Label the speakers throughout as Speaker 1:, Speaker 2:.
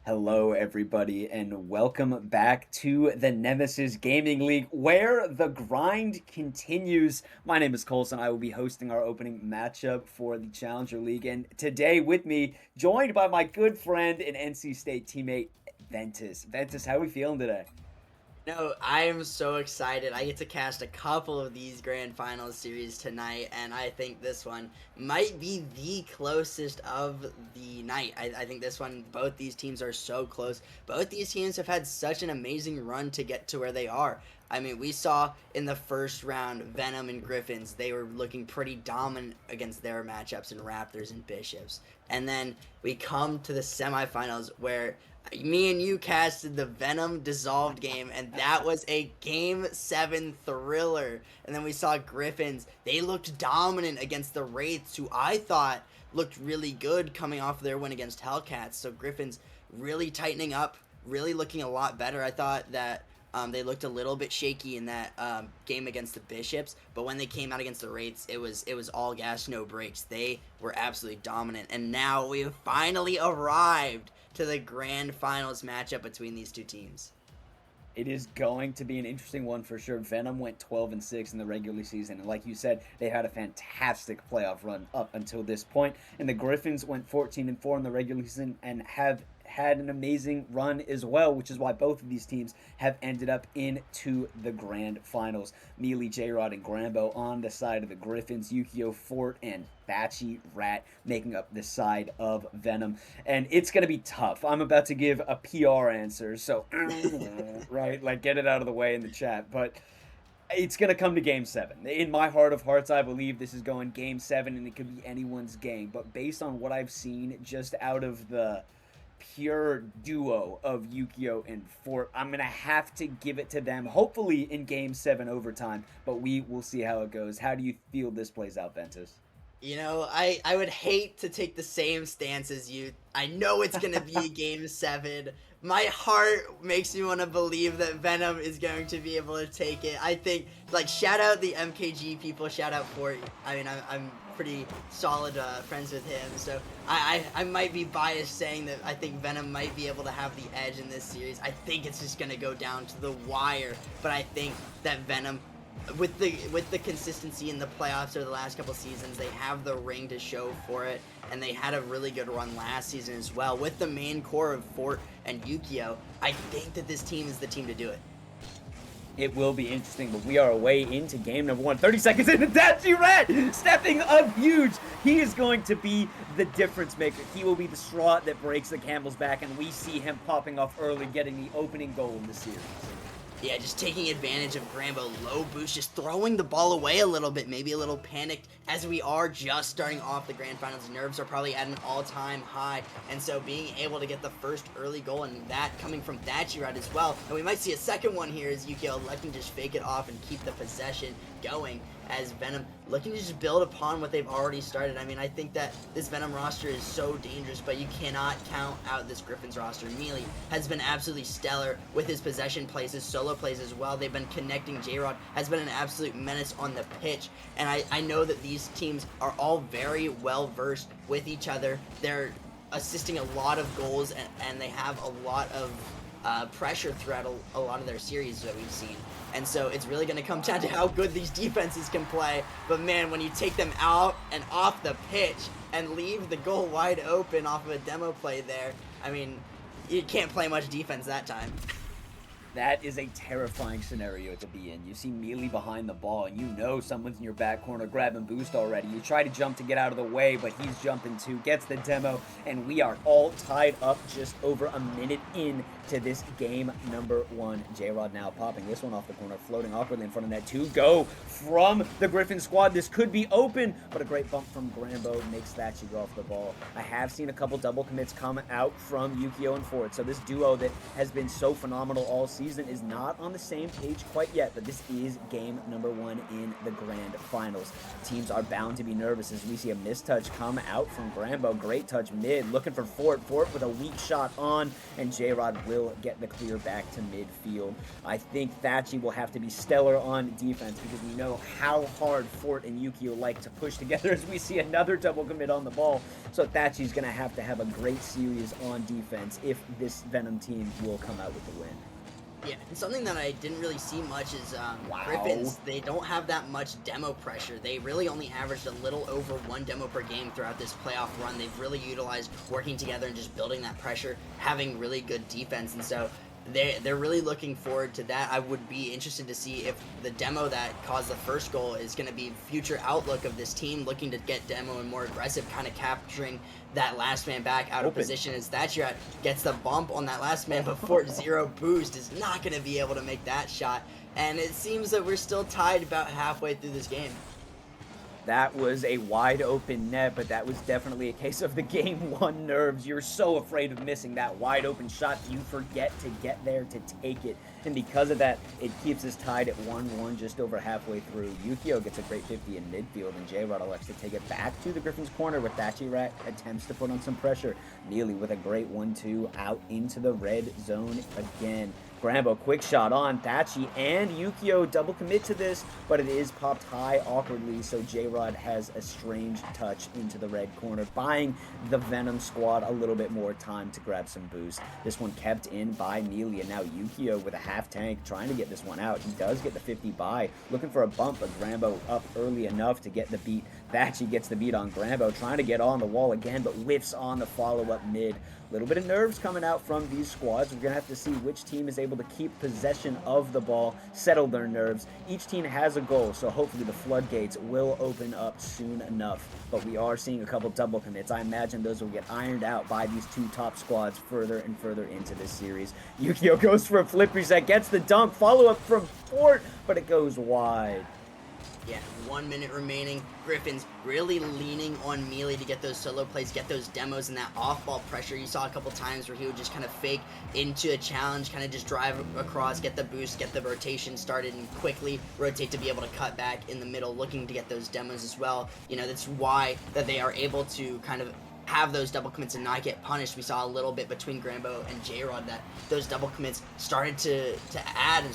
Speaker 1: Hello, everybody, and welcome back to the Nemesis Gaming League, where the grind continues. My name is Colson. I will be hosting our opening matchup for the Challenger League, and today with me, joined by my good friend and NC State teammate, Ventus. Ventus, how are we feeling today?
Speaker 2: No, I am so excited. I get to cast a couple of these grand finals series tonight, and I think this one might be the closest of the night. I think this one, both these teams are so close. Both these teams have had such an amazing run to get to where they are. I mean, we saw in the first round, Venom and Gryphons, they were looking pretty dominant against their matchups in Raptors and Bishops. And then we come to the semifinals where me and you casted the Venom dissolved game, and that was a game 7 thriller. And then we saw Gryphons. They looked dominant against the Wraiths, who I thought looked really good coming off their win against Hellcats. So Gryphons really tightening up, really looking a lot better. I thought that they looked a little bit shaky in that game against the Bishops, but when they came out against the Wraiths, it was all gas, no brakes. They were absolutely dominant, and now we have finally arrived to the grand finals matchup between these two teams.
Speaker 1: It is going to be an interesting one for sure. Venom went 12-6 in the regular season, and like you said, they had a fantastic playoff run up until this point. And the Gryphons went 14-4 in the regular season and have had an amazing run as well, which is why both of these teams have ended up into the grand finals. Mealey, Jrod, and Grambo on the side of the Gryphons, Yukio, Forht, and Thatchyrat making up the side of Venom. And it's going to be tough. I'm about to give a PR answer, so, right, like get it out of the way in the chat, but it's going to come to game 7. In my heart of hearts, I believe this is going game 7, and it could be anyone's game. But based on what I've seen just out of the pure duo of Yukio and Forht, I'm going to have to give it to them, hopefully in game 7 overtime, but we will see how it goes. How do you feel this plays out, Ventus?
Speaker 2: You know, I would hate to take the same stance as you. I know it's going to be game 7. My heart makes me want to believe that Venom is going to be able to take it. I think, like, shout out the MKG people, shout out Forht. I mean, I'm pretty solid friends with him, so I might be biased saying that I think Venom might be able to have the edge in this series. I think it's just going to go down to the wire, but I think that Venom, with the consistency in the playoffs over the last couple seasons, they have the ring to show for it, and they had a really good run last season as well. With the main core of Forht and Yukio, I think that this team is the team to do it.
Speaker 1: It will be interesting, but we are away into game number 1. 30 seconds in, and Thatchyrat stepping up huge. He is going to be the difference maker. He will be the straw that breaks the camel's back, and we see him popping off early, getting the opening goal in the series.
Speaker 2: Yeah, just taking advantage of Grambo low boost, just throwing the ball away a little bit, maybe a little panicked, as we are just starting off the grand finals. Nerves are probably at an all-time high, and so being able to get the first early goal, and that coming from Thatchyrat as well, and we might see a second one here as Yukio electing to just fake it off and keep the possession going, as Venom looking to just build upon what they've already started. I mean, I think that this Venom roster is so dangerous, but you cannot count out this Gryphons roster. Mealey has been absolutely stellar with his possession plays, his solo plays as well. They've been connecting. Jrod has been an absolute menace on the pitch, and I know that these teams are all very well versed with each other. They're assisting a lot of goals, and they have a lot of pressure throughout a lot of their series that we've seen. And so it's really going to come down to how good these defenses can play. But man, when you take them out and off the pitch and leave the goal wide open off of a demo play there, I mean, you can't play much defense that time.
Speaker 1: That is a terrifying scenario to be in. You see Mealey behind the ball, and you know someone's in your back corner grabbing boost already. You try to jump to get out of the way, but he's jumping too, gets the demo, and we are all tied up just over a minute in to this game number 1. Jrod now popping this one off the corner, floating awkwardly in front of net. 2 go from the Griffin squad. This could be open, but a great bump from Grambo makes Thatchy go off the ball. I have seen a couple double commits come out from Yukio and Forht, so this duo that has been so phenomenal all season season is not on the same page quite yet, but this is game number 1 in the grand finals. Teams are bound to be nervous as we see a mistouch come out from Grambo. Great touch mid, looking for Forht. Forht with a weak shot on, and Jrod will get the clear back to midfield. I think Thatchy will have to be stellar on defense because we know how hard Forht and Yukio like to push together as we see another double commit on the ball. So Thatchy's going to have a great series on defense if this Venom team will come out with the win.
Speaker 2: Yeah, and something that I didn't really see much is
Speaker 1: Wow.
Speaker 2: Gryphons. They don't have that much demo pressure. They really only averaged a little over 1 demo per game throughout this playoff run. They've really utilized working together and just building that pressure, having really good defense, and so they're really looking forward to that. I would be interested to see if the demo that caused the first goal is going to be future outlook of this team, looking to get demo and more aggressive, kind of capturing that last man back out of position as Thatchyrat gets the bump on that last man, but Forht 0 boost is not going to be able to make that shot. And it seems that we're still tied about halfway through this game.
Speaker 1: That was a wide open net, but that was definitely a case of the game 1 nerves. You're so afraid of missing that wide open shot, you forget to get there to take it. And because of that, it keeps us tied at 1-1 just over halfway through. Yukio gets a great 50 in midfield, and Jrod elects to take it back to the Gryphons corner with Thatchyrat attempts to put on some pressure. Mealey with a great 1-2 out into the red zone again. Grambo, quick shot on. Thatchy and Yukio double commit to this, but it is popped high awkwardly, so Jrod has a strange touch into the red corner, buying the Venom squad a little bit more time to grab some boost. This one kept in by Mealey, and now Yukio with a half tank trying to get this one out. He does get the 50 by, looking for a bump, but Grambo up early enough to get the beat. Thatchy gets the beat on Grambo, trying to get on the wall again, but whiffs on the follow-up mid. Little bit of nerves coming out from these squads. We're going to have to see which team is able to keep possession of the ball, settle their nerves. Each team has a goal, so hopefully the floodgates will open up soon enough. But we are seeing a couple double commits. I imagine those will get ironed out by these 2 top squads further and further into this series. Yukio goes for a flip reset, gets the dunk, follow-up from Forht, but it goes wide.
Speaker 2: Yeah, 1 minute remaining. Gryphons really leaning on Mealey to get those solo plays, get those demos and that off-ball pressure. You saw a couple times where he would just kind of fake into a challenge, kind of just drive across, get the boost, get the rotation started, and quickly rotate to be able to cut back in the middle, looking to get those demos as well. You know, that's why that they are able to kind of have those double commits and not get punished. We saw a little bit between Grambo and Jrod that those double commits started to add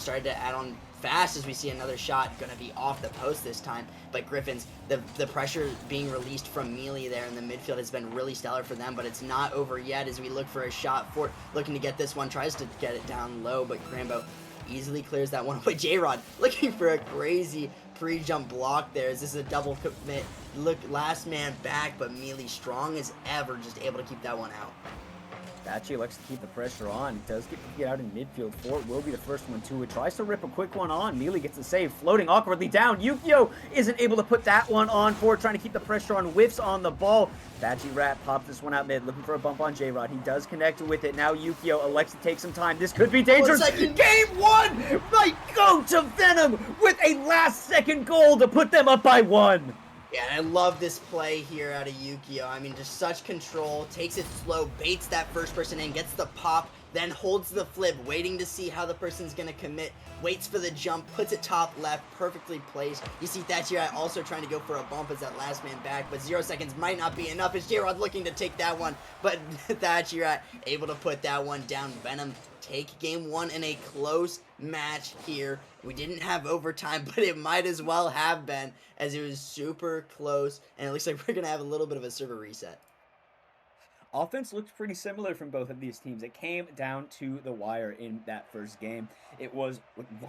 Speaker 2: on fast as we see another shot going to be off the post this time. But Gryphons, the pressure being released from Mealey there in the midfield has been really stellar for them, but it's not over yet as we look for a shot. Forht looking to get this one, tries to get it down low, but Grambo easily clears that one away. Jrod looking for a crazy pre-jump block there as this is a double commit. Look, last man back, but Mealey strong as ever, just able to keep that one out.
Speaker 1: Thatchy likes to keep the pressure on. Does get out in midfield. Forht will be the first one to it. Tries to rip a quick one on. Mealey gets the save, floating awkwardly down. Yukio isn't able to put that one on. Forht trying to keep the pressure on, whiffs on the ball. Thatchyrat pops this one out mid, looking for a bump on Jrod. He does connect with it. Now Yukio elects to take some time. This could be dangerous. Game 1 might go to Venom with a last-second goal to put them up by 1.
Speaker 2: Yeah, and I love this play here out of Yukio. I mean, just such control, takes it slow, baits that first person in, gets the pop, then holds the flip, waiting to see how the person's going to commit, waits for the jump, puts it top left, perfectly placed. You see Thatchyrat also trying to go for a bump as that last man back, but 0 seconds might not be enough as Jrod looking to take that one, but Thatchyrat able to put that one down. Venom take game 1 in a close match here. We didn't have overtime, but it might as well have been as it was super close, and it looks like we're going to have a little bit of a server reset.
Speaker 1: Offense looked pretty similar from both of these teams. It came down to the wire in that first game. It was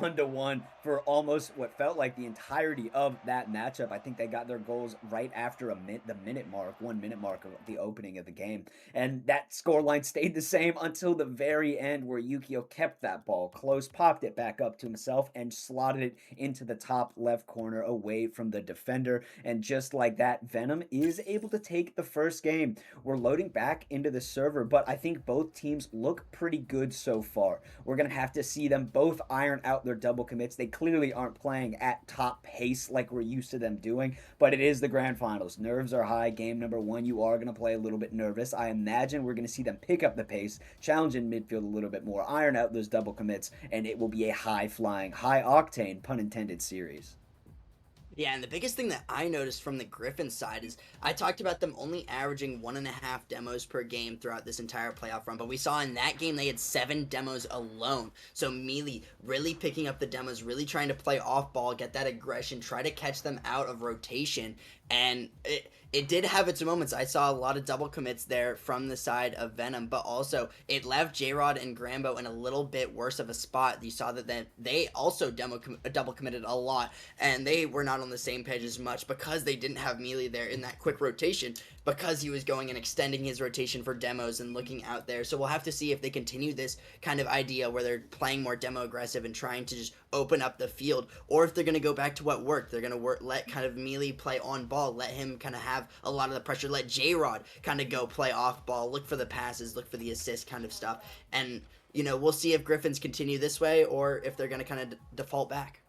Speaker 1: 1-1 for almost what felt like the entirety of that matchup. I think they got their goals right after the minute mark, 1 minute mark of the opening of the game. And that scoreline stayed the same until the very end where Yukio kept that ball close, popped it back up to himself, and slotted it into the top left corner away from the defender. And just like that, Venom is able to take the first game. We're loading back back into the server, but I think both teams look pretty good so far. We're going to have to see them both iron out their double commits. They clearly aren't playing at top pace like we're used to them doing, but it is the grand finals. Nerves are high. Game number one, you are going to play a little bit nervous. I imagine we're going to see them pick up the pace, challenge in midfield a little bit more, iron out those double commits, and it will be a high-flying, high-octane, pun intended, series.
Speaker 2: Yeah, and the biggest thing that I noticed from the Gryphons side is I talked about them only averaging 1.5 demos per game throughout this entire playoff run, but we saw in that game they had 7 demos alone. So Mealey really picking up the demos, really trying to play off ball, get that aggression, try to catch them out of rotation, and it did have its moments. I saw a lot of double commits there from the side of Venom, but also it left Jrod and Grambo in a little bit worse of a spot. You saw that they also double committed a lot, and they were not on the same page as much because they didn't have Mealey there in that quick rotation, because he was going and extending his rotation for demos and looking out there. So we'll have to see if they continue this kind of idea where they're playing more demo aggressive and trying to just open up the field, or if they're going to go back to what worked. They're going to let kind of Mealey play on ball, let him kind of have a lot of the pressure, let Jrod kind of go play off ball, look for the passes, look for the assist kind of stuff. And, we'll see if Gryphons continue this way or if they're going to kind of default back.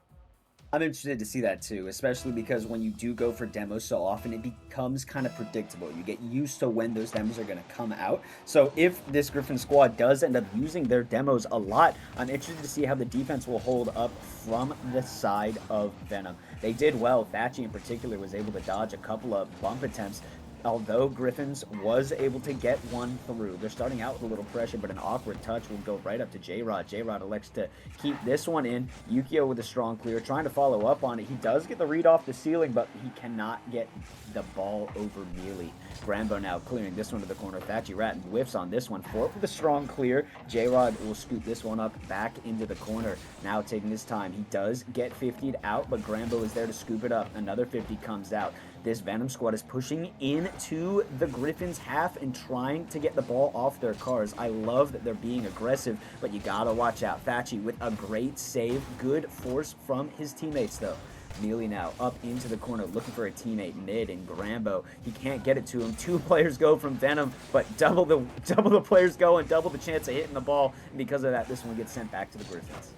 Speaker 1: I'm interested to see that too, especially because when you do go for demos so often, it becomes kind of predictable. You get used to when those demos are going to come out. So if this Gryphon squad does end up using their demos a lot, I'm interested to see how the defense will hold up from the side of Venom. They did well. Thatchy in particular was able to dodge a couple of bump attempts. Although Gryphons was able to get one through. They're starting out with a little pressure, but an awkward touch will go right up to Jrod. Jrod elects to keep this one in. Yukio with a strong clear, trying to follow up on it. He does get the read off the ceiling, but he cannot get the ball over Mealey. Grambo now clearing this one to the corner. Thatchyrat whiffs on this one. Forht with a strong clear. Jrod will scoop this one up back into the corner. Now taking his time. He does get 50'd out, but Grambo is there to scoop it up. Another 50 comes out. This Venom squad is pushing into the Gryphons half and trying to get the ball off their cars. I love that they're being aggressive, but you gotta watch out. Thatchy with a great save. Good force from his teammates, though. Mealey now up into the corner looking for a teammate mid, and Grambo, he can't get it to him. 2 players go from Venom, but double the players go and double the chance of hitting the ball, and because of that, this one gets sent back to the Gryphons.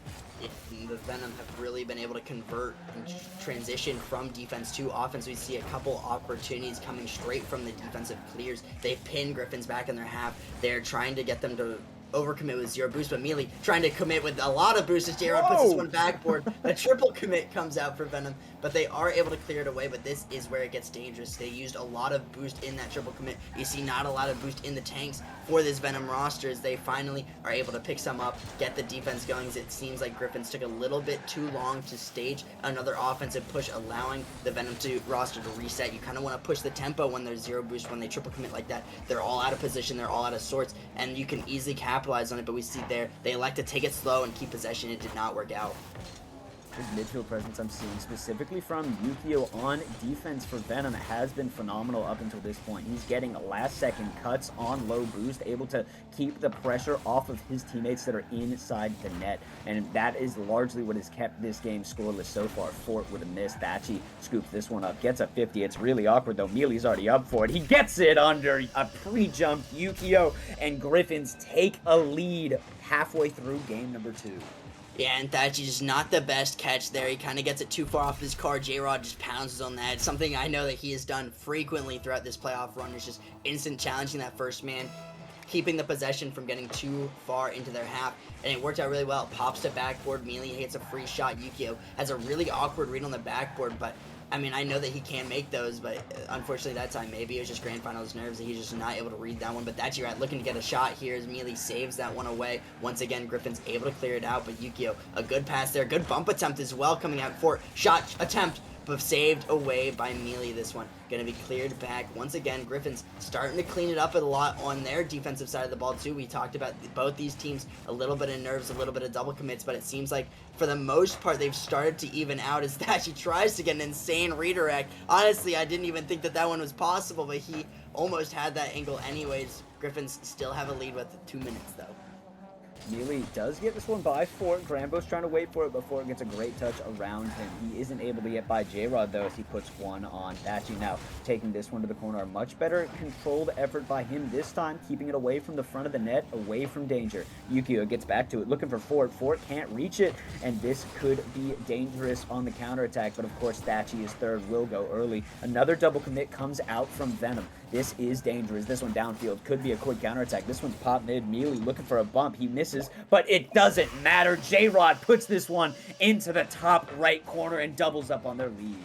Speaker 2: The Venom have really been able to convert and transition from defense to offense. We see a couple opportunities coming straight from the defensive clears. They've pinned Gryphons back in their half. They're trying to get them to overcommit with 0 boost, but Mealey trying to commit with a lot of boosts as Jrod puts this one backboard. A triple commit comes out for Venom, but they are able to clear it away, but this is where it gets dangerous. They used a lot of boost in that triple commit. You see not a lot of boost in the tanks for this Venom roster as they finally are able to pick some up, get the defense going, as it seems like Gryphons took a little bit too long to stage another offensive push, allowing the Venom roster to reset. You kind of want to push the tempo when there's 0 boost, when they triple commit like that. They're all out of position, they're all out of sorts, and you can easily capitalize on it, but we see there they elect to take it slow and keep possession. It did not work out.
Speaker 1: His midfield presence I'm seeing specifically from Yukio on defense for Venom has been phenomenal up until this point. He's getting last-second cuts on low boost, able to keep the pressure off of his teammates that are inside the net, and that is largely what has kept this game scoreless so far. Forht with a miss. Thatchy scoops this one up, gets a 50. It's really awkward, though. Mealey's already up for it. He gets it under a pre-jump. Yukio and Gryphons take a lead halfway through game number 2.
Speaker 2: Yeah, and Thatchy's not the best catch there. He kind of gets it too far off his car. Jrod just pounces on that. It's something I know that he has done frequently throughout this playoff run. It's just instant challenging that first man, keeping the possession from getting too far into their half, and it worked out really well. Pops to backboard. Mealey hits a free shot. Yukio has a really awkward read on the backboard, but I mean, I know that he can make those, but unfortunately that time maybe it was just grand finals nerves that he's just not able to read that one. But Thatchyrat looking to get a shot here as Mealey saves that one away. Once again, Gryphons able to clear it out, but Yukio, a good pass there. Good bump attempt as well coming out for shot attempt, but saved away by Mealey. This one going to be cleared back. Once again, Gryphons starting to clean it up a lot on their defensive side of the ball too. We talked about both these teams, a little bit of nerves, a little bit of double commits, but it seems like for the most part they've started to even out as Thatchy tries to get an insane redirect. Honestly, I didn't even think that that one was possible, but he almost had that angle anyways. Gryphons still have a lead with 2 minutes though.
Speaker 1: Mealey does get this one by Forht. Grambo's trying to wait for it, but Forht gets a great touch around him. He isn't able to get by Jrod, though, as he puts one on Thatchy. Now, taking this one to the corner, a much better controlled effort by him this time, keeping it away from the front of the net, away from danger. Yukio gets back to it, looking for Forht. Forht can't reach it, and this could be dangerous on the counterattack, but of course, Thatchy is third, will go early. Another double commit comes out from Venom. This is dangerous. This one downfield could be a quick counterattack. This one's pop mid. Mealey looking for a bump. He misses, but it doesn't matter. Jrod puts this one into the top right corner and doubles up on their lead.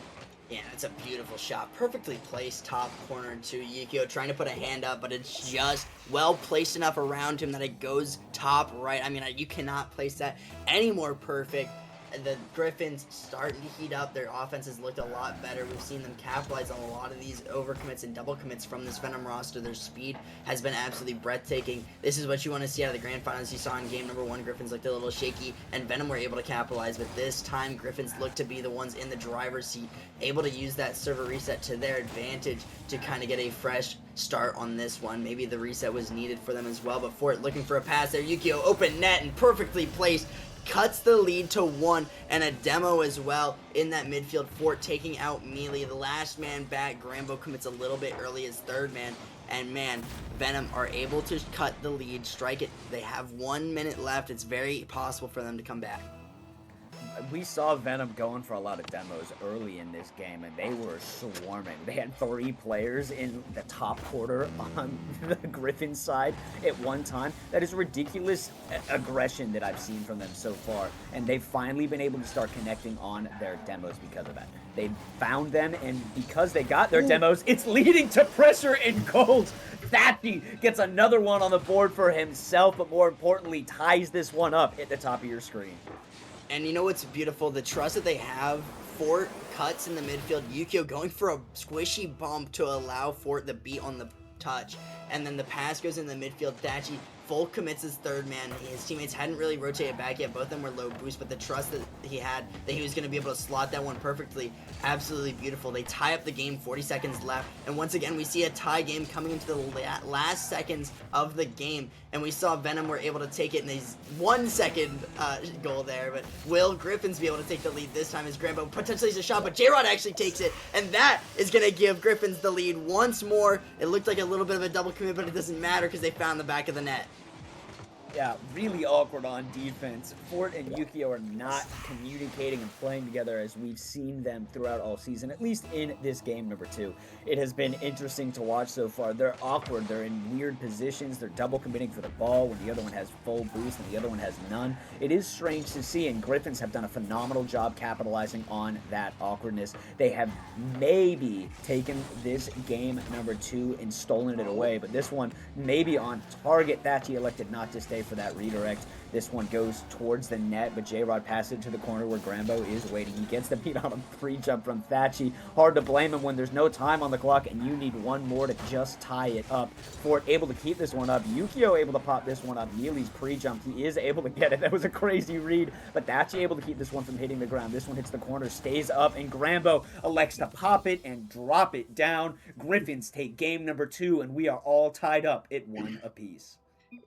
Speaker 2: Yeah, it's a beautiful shot. Perfectly placed top corner to Yukio, trying to put a hand up, but it's just well placed enough around him that it goes top right. I mean, you cannot place that any more perfect. The Gryphons starting to heat up. Their offense has looked a lot better. We've seen them capitalize on a lot of these overcommits and double commits from this Venom roster. Their speed has been absolutely breathtaking. This is what you want to see out of the grand finals. You saw in game number 1, Gryphons looked a little shaky, and Venom were able to capitalize, but this time Gryphons looked to be the ones in the driver's seat, able to use that server reset to their advantage to kind of get a fresh start on this one. Maybe the reset was needed for them as well, but Forht looking for a pass there. Yukio open net and perfectly placed. Cuts the lead to 1, and a demo as well in that midfield. Forht taking out Mealey. The last man back. Grambo commits a little bit early as third man. And man, Venom are able to cut the lead, strike it. They have 1 minute left. It's very possible for them to come back.
Speaker 1: We saw Venom going for a lot of demos early in this game, and they were swarming. They had 3 players in the top quarter on the Gryphons side at one time. That is ridiculous aggression that I've seen from them so far, and they've finally been able to start connecting on their demos because of that. They found them, and because they got their demos, it's leading to pressure and goals. Thatchy gets another one on the board for himself, but more importantly, ties this one up at the top of your screen.
Speaker 2: And you know what's beautiful? The trust that they have. Forht cuts in the midfield. Yukio going for a squishy bump to allow Forht the beat on the touch. And then the pass goes in the midfield. Thatchy full commits his third man. His teammates hadn't really rotated back yet. Both of them were low boost, but the trust that he had that he was going to be able to slot that one perfectly, absolutely beautiful. They tie up the game, 40 seconds left. And once again, we see a tie game coming into the last seconds of the game. And we saw Venom were able to take it in these 1 second goal there. But will Gryphons be able to take the lead this time as Grambo potentially is a shot, but Jrod actually takes it. And that is going to give Gryphons the lead once more. It looked like a little bit of a double commit, but it doesn't matter because they found the back of the net.
Speaker 1: Yeah, really awkward on defense. Forht and Yukio are not communicating and playing together as we've seen them throughout all season, at least in this game number 2. It has been interesting to watch so far. They're awkward. They're in weird positions. They're double committing for the ball when the other one has full boost and the other one has none. It is strange to see, and Gryphons have done a phenomenal job capitalizing on that awkwardness. They have maybe taken this game number 2 and stolen it away, but this one maybe on target. Thatchy elected not to stay for that redirect. This one goes towards the net, but Jrod passes it to the corner where Grambo is waiting. He gets the beat on a free jump from Thatchy. Hard to blame him when there's no time on the clock and you need one more to just tie it up. Forht able to keep this one up. Yukio able to pop this one up. Mealey's pre-jump. He is able to get it. That was a crazy read, but Thatchy able to keep this one from hitting the ground. This one hits the corner, stays up, and Grambo elects to pop it and drop it down. Gryphons take game number 2, and we are all tied up at 1 apiece.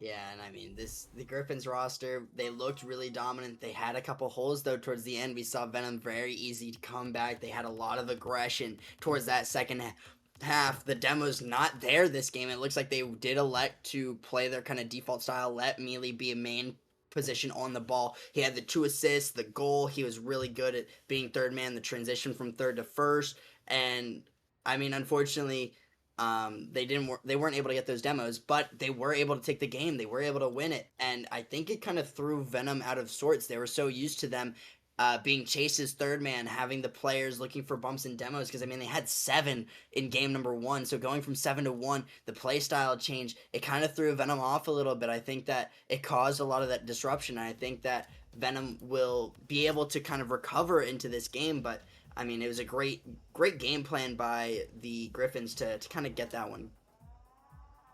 Speaker 2: Yeah, and I mean, the Gryphons roster, they looked really dominant. They had a couple holes, though, towards the end. We saw Venom very easy to come back. They had a lot of aggression towards that second half. The demo's not there this game. It looks like they did elect to play their kind of default style, let Mealey be a main position on the ball. He had the 2 assists, the goal. He was really good at being third man, the transition from third to first. And, I mean, unfortunately, they weren't able to get those demos, but they were able to take the game. They were able to win it, and I think it kind of threw Venom out of sorts. They were so used to them being chased as third man, having the players looking for bumps and demos, because I mean they had 7 in game number 1, so going from 7 to 1, the play style change, it kind of threw Venom off a little bit. I think that it caused a lot of that disruption, and I think that Venom will be able to kind of recover into this game, but I mean, it was a great game plan by the Gryphons to kind of get that one.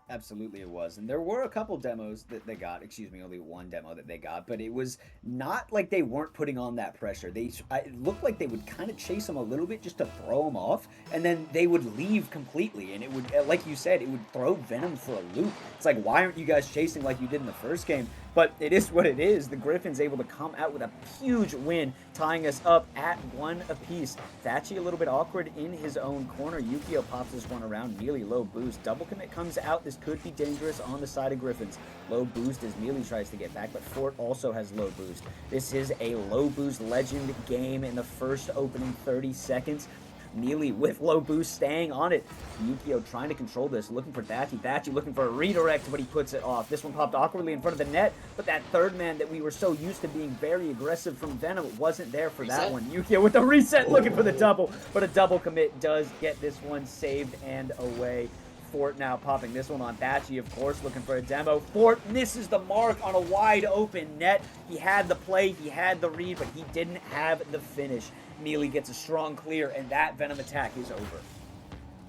Speaker 1: Absolutely it was. And there were a couple demos that they got. Excuse me, only one demo that they got. But it was not like they weren't putting on that pressure. It looked like they would kind of chase them a little bit just to throw them off. And then they would leave completely. And it would, like you said, it would throw Venom for a loop. It's like, why aren't you guys chasing like you did in the first game? But it is what it is. The Gryphons able to come out with a huge win, tying us up at 1 apiece. Thatchy a little bit awkward in his own corner. Yukio pops this one around. Mealey low boost. Double commit comes out. This could be dangerous on the side of Gryphons. Low boost as Mealey tries to get back, but Forht also has low boost. This is a low boost legend game in the first opening 30 seconds. Mealey with low boost, staying on it. Yukio trying to control this, looking for Thatchy. Thatchy looking for a redirect, but he puts it off. This one popped awkwardly in front of the net, but that third man that we were so used to being very aggressive from Venom wasn't there for that one. Yukio with the reset, looking for the double, but a double commit does get this one saved and away. Forht now popping this one on Thatchy, of course, looking for a demo. Forht misses the mark on a wide open net. He had the play, he had the read, but he didn't have the finish. Mealey gets a strong clear, and that Venom attack is over.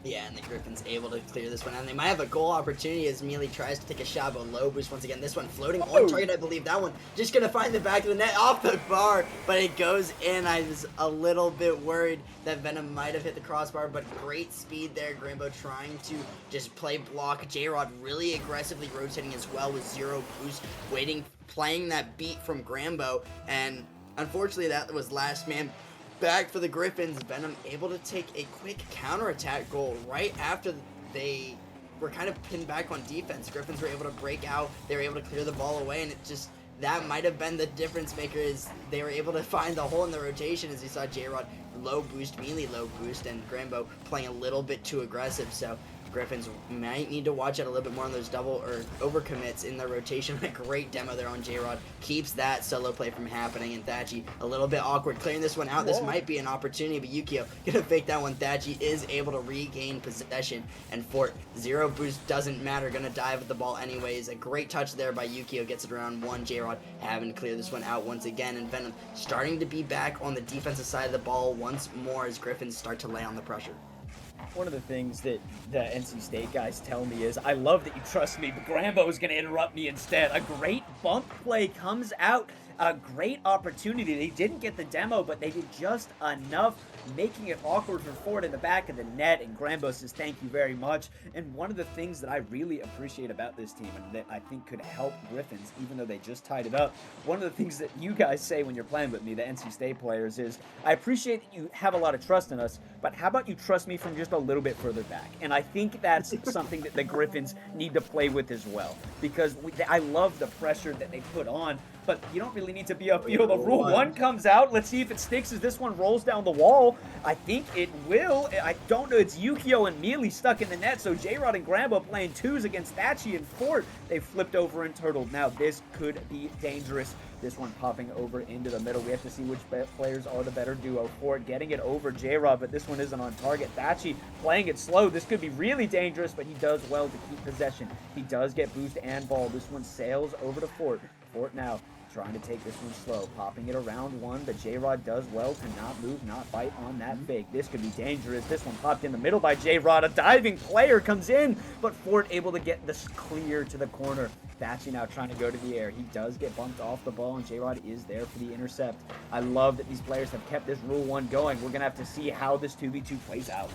Speaker 2: Yeah, and the Gryphons able to clear this one, and they might have a goal opportunity as Mealey tries to take a shot, but low boost once again. This one floating on target, I believe. That one just going to find the back of the net off the bar, but it goes in. I was a little bit worried that Venom might have hit the crossbar, but great speed there. Grambo trying to just play block. Jrod really aggressively rotating as well with 0 boost, playing that beat from Grambo, and unfortunately that was last man back for the Gryphons. Venom able to take a quick counterattack goal right after they were kind of pinned back on defense. Gryphons were able to break out. They were able to clear the ball away, and it just, that might have been the difference maker, is they were able to find the hole in the rotation as you saw Jrod low boost, Mealey low boost, and Grambo playing a little bit too aggressive. So Gryphons might need to watch out a little bit more on those double or overcommits in their rotation. A great demo there on Jrod. Keeps that solo play from happening, and Thatchy a little bit awkward clearing this one out. This might be an opportunity, but Yukio gonna fake that one. Thatchy is able to regain possession, and Forht 0 boost doesn't matter, gonna dive with the ball anyways. A great touch there by Yukio, gets it around 1. Jrod having to clear this one out once again, and Venom starting to be back on the defensive side of the ball once more as Gryphons start to lay on the pressure.
Speaker 1: One of the things that the NC State guys tell me is, I love that you trust me, but Grambo is going to interrupt me instead. A great bump play comes out. A great opportunity. They didn't get the demo, but they did just enough, making it awkward for Forht in the back of the net, and Grambo says thank you very much. And one of the things that I really appreciate about this team, and that I think could help Gryphons, even though they just tied it up, one of the things that you guys say when you're playing with me, the NC State players, is, I appreciate that you have a lot of trust in us, but how about you trust me from just a little bit further back? And I think that's something that the Gryphons need to play with as well, because I love the pressure that they put on, but you don't really need to be upfield. The rule 1 comes out. Let's see if it sticks as this one rolls down the wall. I think it will. I don't know. It's Yukio and Mealey stuck in the net, so Jrod and Grambo playing 2s against Thatchy and Forht. They flipped over and turtled. Now this could be dangerous. This one popping over into the middle. We have to see which players are the better duo. Forht getting it over Jrod, but this one isn't on target. Thatchy playing it slow. This could be really dangerous, but he does well to keep possession. He does get boost and ball. This one sails over to Forht. Forht now trying to take this one slow, popping it around 1, but Jrod does well to not move, not bite on that fake. This could be dangerous. This one popped in the middle by Jrod. A diving player comes in, but Forht able to get this clear to the corner. Thatchy now trying to go to the air. He does get bumped off the ball, and Jrod is there for the intercept. I love that these players have kept this rule 1 going. We're going to have to see how this 2v2 plays out.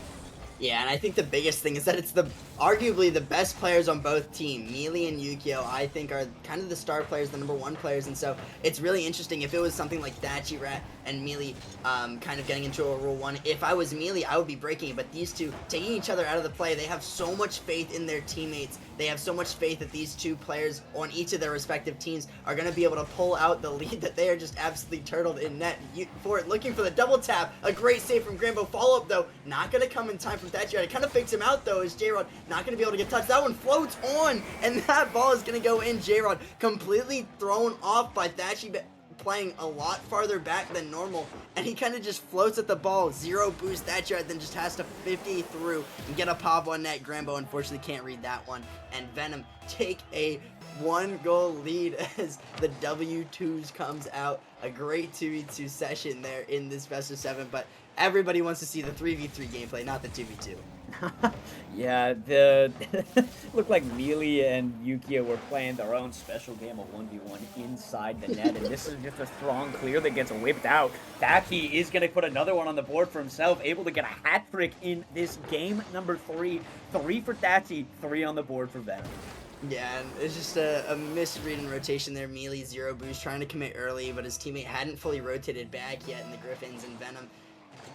Speaker 2: Yeah, and I think the biggest thing is that it's arguably the best players on both teams. Mealey and Yukio, I think, are kind of the star players, the number 1 players, and so it's really interesting if it was something like Thatchyrat and Mealey kind of getting into a Rule 1. If I was Mealey, I would be breaking it, but these two, taking each other out of the play, they have so much faith in their teammates. They have so much faith that these 2 players on each of their respective teams are going to be able to pull out the lead that they are just absolutely turtled in net. Forht looking for the double tap. A great save from Grambo. Follow-up, though, not going to come in time from Thatchyrat. It kind of fakes him out, though, as Jrod not going to be able to get touched. That one floats on, and that ball is going to go in. Jrod completely thrown off by Thatchy, playing a lot farther back than normal, and he kind of just floats at the ball. 0 boost. Thatchyrat then just has to 50 through and get a pop on net. Grambo unfortunately can't read that one, and Venom take a 1-goal lead as the W2s comes out. A great 2v2 session there in this best of 7, but everybody wants to see the 3v3 gameplay, not the 2v2.
Speaker 1: Yeah, looked like Mealey and Yukio were playing their own special game of 1v1 inside the net, and this is just a strong clear that gets whipped out. Thatchy is going to put another one on the board for himself, able to get a hat trick in this game number 3. 3 for Thatchy, 3 on the board for Venom.
Speaker 2: Yeah, and it's just a misread in rotation there. Mealey, zero boost, trying to commit early, but his teammate hadn't fully rotated back yet, and the Gryphons and Venom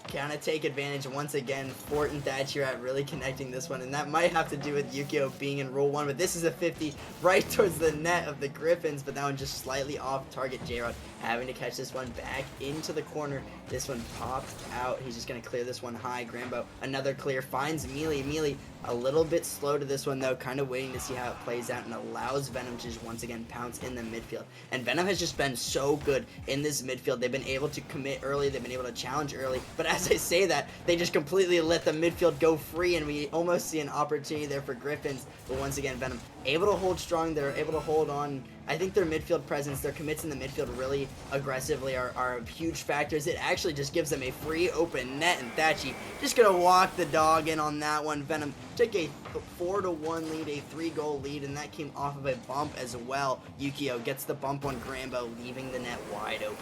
Speaker 2: kind of take advantage once again. Forht and Thatchyrat really connecting this one, and that might have to do with Yukio being in rule 1, but this is a 50 right towards the net of the Gryphons, but that one just slightly off target. Jrod having to catch this one back into the corner. This one popped out. He's just going to clear this one high. Grambo, another clear, finds Mealey. Mealey a little bit slow to this one though, kind of waiting to see how it plays out, and allows Venom to just once again pounce in the midfield. And Venom has just been so good in this midfield. They've been able to commit early, they've been able to challenge early, but as I say that, they just completely let the midfield go free, and we almost see an opportunity there for Gryphons. But once again, Venom able to hold strong, they're able to hold on. I think their midfield presence, their commits in the midfield really aggressively are huge factors. It actually just gives them a free open net, and Thatchy just gonna walk the dog in on that one. Venom took a 4-1 lead, a 3-goal lead, and that came off of a bump as well. Yukio gets the bump on Grambo, leaving the net wide open.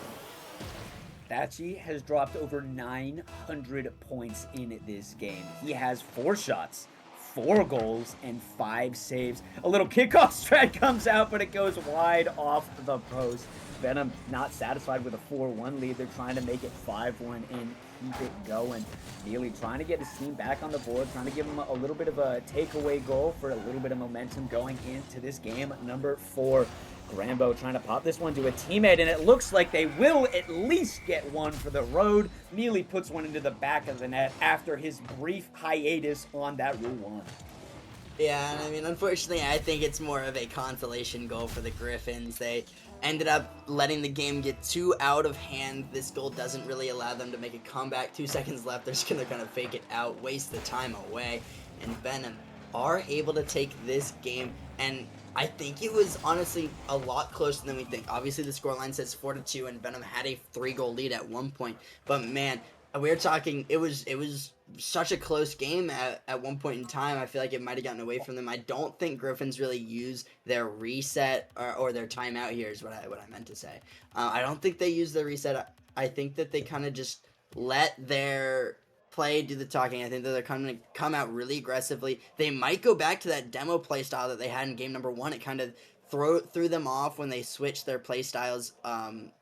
Speaker 1: Thatchy has dropped over 900 points in this game. He has 4 shots, 4 goals, and 5 saves. A little kickoff strat comes out, but it goes wide off the post. Venom not satisfied with a 4-1 lead. They're trying to make it 5-1 and keep it going. Mealey trying to get his team back on the board, trying to give him a little bit of a takeaway goal for a little bit of momentum going into this game number 4. Grambo trying to pop this one to a teammate, and it looks like they will at least get one for the road. Mealey puts one into the back of the net after his brief hiatus on that Rule 1.
Speaker 2: Yeah, and I mean, unfortunately, I think it's more of a consolation goal for the Gryphons. They ended up letting the game get too out of hand. This goal doesn't really allow them to make a comeback. 2 seconds left, they're just going to kind of fake it out, waste the time away, and Venom are able to take this game, and I think it was honestly a lot closer than we think. Obviously, the scoreline says 4-2, and Venom had a 3-goal lead at one point. But man, we're talking. It was such a close game at one point in time. I feel like it might have gotten away from them. I don't think Gryphons really use their reset or their timeout here. Is what I meant to say. I don't think they use their reset. I think that they kind of just let their play, do the talking. I think that they're going to come out really aggressively. They might go back to that demo play style that they had in game number 1. It kind of threw them off when they switched their play styles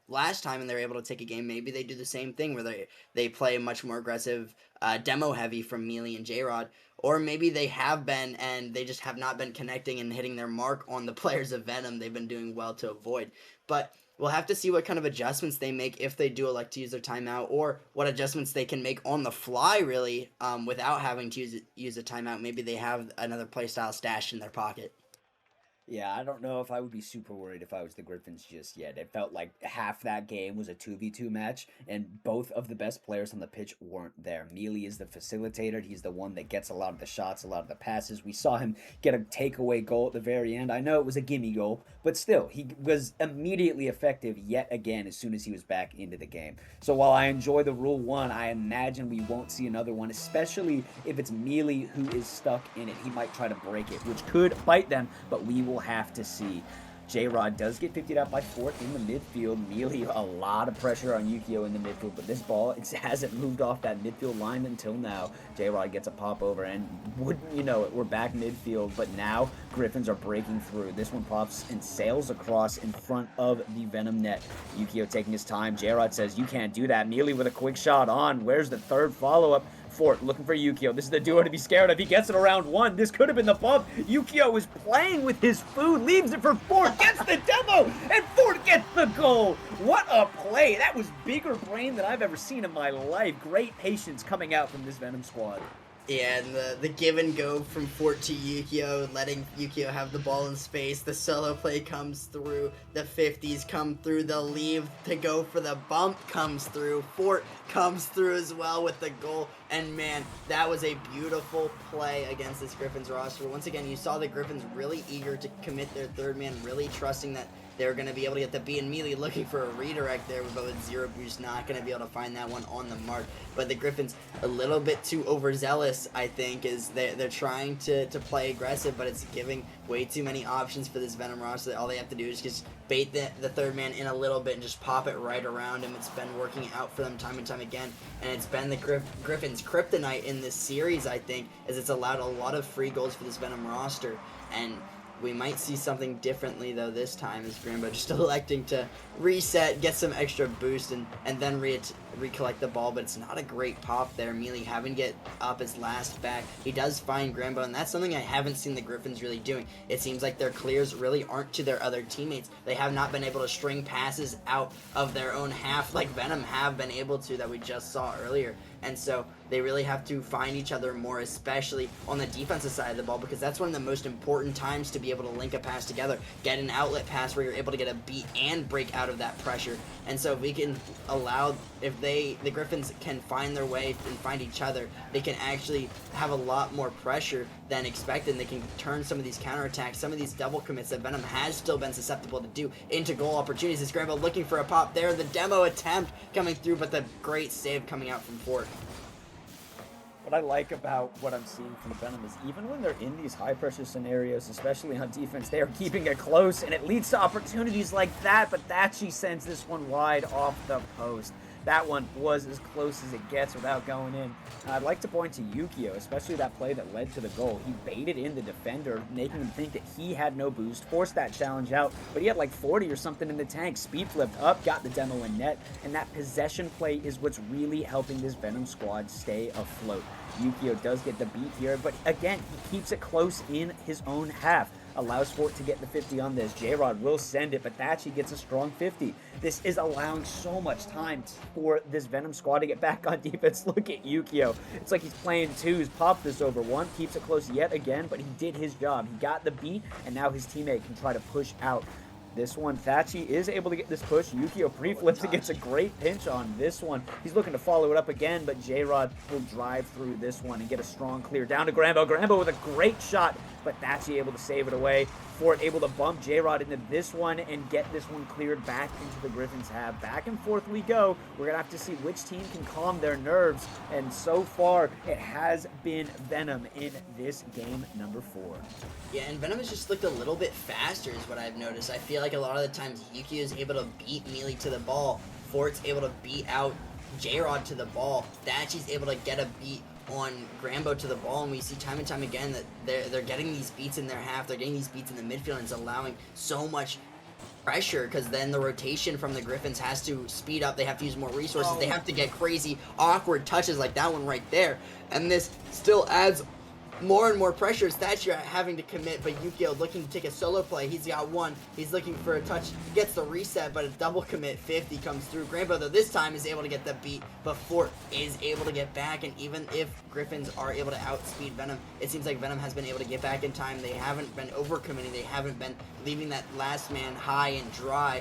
Speaker 2: last time, and they were able to take a game. Maybe they do the same thing where they play much more aggressive, demo heavy from Mealey and Jrod. Or maybe they have been, and they just have not been connecting and hitting their mark on the players of Venom. They've been doing well to avoid. But we'll have to see what kind of adjustments they make if they do elect to use their timeout, or what adjustments they can make on the fly, really, without having to use a timeout. Maybe they have another playstyle stashed in their pocket.
Speaker 1: Yeah, I don't know if I would be super worried if I was the Gryphons just yet. It felt like half that game was a 2v2 match, and both of the best players on the pitch weren't there. Mealey is the facilitator. He's the one that gets a lot of the shots, a lot of the passes. We saw him get a takeaway goal at the very end. I know it was a gimme goal, but still, he was immediately effective yet again as soon as he was back into the game. So while I enjoy the Rule 1, I imagine we won't see another one, especially if it's Mealey who is stuck in it. He might try to break it, which could bite them, but we will have to see. Jrod does get 50'd out by Forht in the midfield. Mealey, a lot of pressure on Yukio in the midfield, but this ball, it hasn't moved off that midfield line until now. Jrod gets a pop over, and wouldn't you know it, we're back midfield, but now Gryphons are breaking through. This one pops and sails across in front of the Venom net. Yukio taking his time. Jrod says, you can't do that. Mealey with a quick shot on. Where's the third follow-up? Forht looking for Yukio. This is the duo to be scared of. He gets it around 1. This could have been the bump. Yukio is playing with his food, leaves it for Forht, gets the demo, and Forht gets the goal. What a play. That was bigger brain than I've ever seen in my life. Great patience coming out from this Venom squad.
Speaker 2: Yeah, and the give and go from Forht to Yukio, letting Yukio have the ball in space. The solo play comes through. The 50s come through. The leave to go for the bump comes through. Forht comes through as well with the goal. And man, that was a beautiful play against this Gryphons roster. Once again, you saw the Gryphons really eager to commit their third man, really trusting that they were going to be able to get the B, and Mealey looking for a redirect there, but with zero boost, not going to be able to find that one on the mark. But the Gryphons a little bit too overzealous, I think, is they're trying to play aggressive, but it's giving way too many options for this Venom roster. All they have to do is just bait the third man in a little bit and just pop it right around him. It's been working out for them time and time again, and it's been the Gryphons' kryptonite in this series, I think, as it's allowed a lot of free goals for this Venom roster. And We might see something differently, though, this time, as Grambo just electing to reset, get some extra boost, and then recollect the ball, but it's not a great pop there. Mealey having to get up his last back. He does find Grambo, and that's something I haven't seen the Gryphons really doing. It seems like their clears really aren't to their other teammates. They have not been able to string passes out of their own half like Venom have been able to, that we just saw earlier. And so they really have to find each other more, especially on the defensive side of the ball, because that's one of the most important times to be able to link a pass together, get an outlet pass where you're able to get a beat and break out of that pressure. And so if we can allow, if the Gryphons can find their way and find each other, they can actually have a lot more pressure than expected, and they can turn some of these counterattacks, some of these double commits that Venom has still been susceptible to do, into goal opportunities. As Grambo looking for a pop there, the demo attempt coming through, but the great save coming out from Forht.
Speaker 1: What I like about what I'm seeing from Venom is even when they're in these high-pressure scenarios, especially on defense, they are keeping it close, and it leads to opportunities like that, but Thatchy sends this one wide off the post. That one was as close as it gets without going in. I'd like to point to Yukio, especially that play that led to the goal. He baited in the defender, making him think that he had no boost, forced that challenge out, but he had like 40 or something in the tank. Speed flipped up, got the demo in net, and that possession play is what's really helping this Venom squad stay afloat. Yukio does get the beat here, but again, he keeps it close in his own half. Allows Forht to get the 50 on this. Jrod will send it, but Thatchy gets a strong 50. This is allowing so much time for this Venom squad to get back on defense. Look at Yukio. It's like he's playing twos. Pop this over one. Keeps it close yet again, but he did his job. He got the beat, and now his teammate can try to push out. This one, Thatchy is able to get this push. Yukio pre-flips and gets a great pinch on this one. He's looking to follow it up again, but Jrod will drive through this one and get a strong clear down to Grambo. Grambo with a great shot, but Thatchy able to save it away. Forht able to bump Jrod into this one and get this one cleared back into the Gryphons' half. Back and forth we go. We're going to have to see which team can calm their nerves, and so far it has been Venom in this game number 4.
Speaker 2: Yeah, and Venom has just looked a little bit faster is what I've noticed. I feel like a lot of the times Yukio is able to beat Mealey to the ball. Fort's able to beat out Jrod to the ball. Thatchy's able to get a beat on Grambo to the ball, and we see time and time again that they're getting these beats in their half, they're getting these beats in the midfield, and it's allowing so much pressure, because then the rotation from the Gryphons has to speed up, they have to use more resources, they have to get crazy, awkward touches like that one right there, and this still adds more and more pressure. Thatchyrat having to commit, but Yukio looking to take a solo play. He's got one. He's looking for a touch. Gets the reset, but a double commit 50 comes through. Grambo, though, this time is able to get the beat, but Forht is able to get back, and even if Gryphons are able to outspeed Venom, it seems like Venom has been able to get back in time. They haven't been overcommitting. They haven't been leaving that last man high and dry.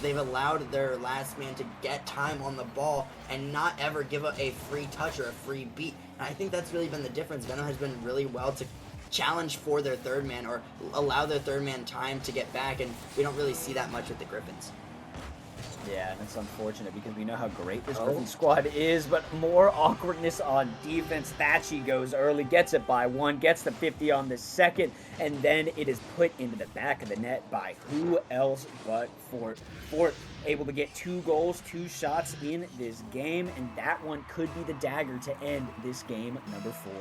Speaker 2: They've allowed their last man to get time on the ball and not ever give up a free touch or a free beat. And I think that's really been the difference. Venom has been really well to challenge for their third man or allow their third man time to get back, and we don't really see that much with the Gryphons.
Speaker 1: Yeah, and it's unfortunate because we know how great this Griffin squad is, but more awkwardness on defense. Thatchy goes early, gets it by one, gets the 50 on the second, and then it is put into the back of the net by who else but Forht. Forht able to get 2 goals, 2 shots in this game, and that one could be the dagger to end this game number 4.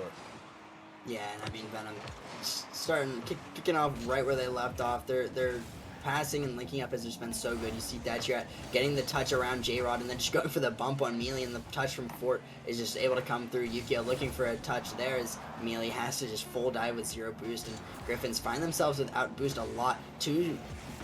Speaker 2: Yeah, and I mean, Venom starting kicking off right where they left off. They're passing and linking up has just been so good. You see Thatchyrat getting the touch around Jrod and then just going for the bump on Mealey, and the touch from Forht is just able to come through. Yukio looking for a touch there as Mealey has to just full dive with 0 boost, and Gryphons find themselves without boost a lot. 2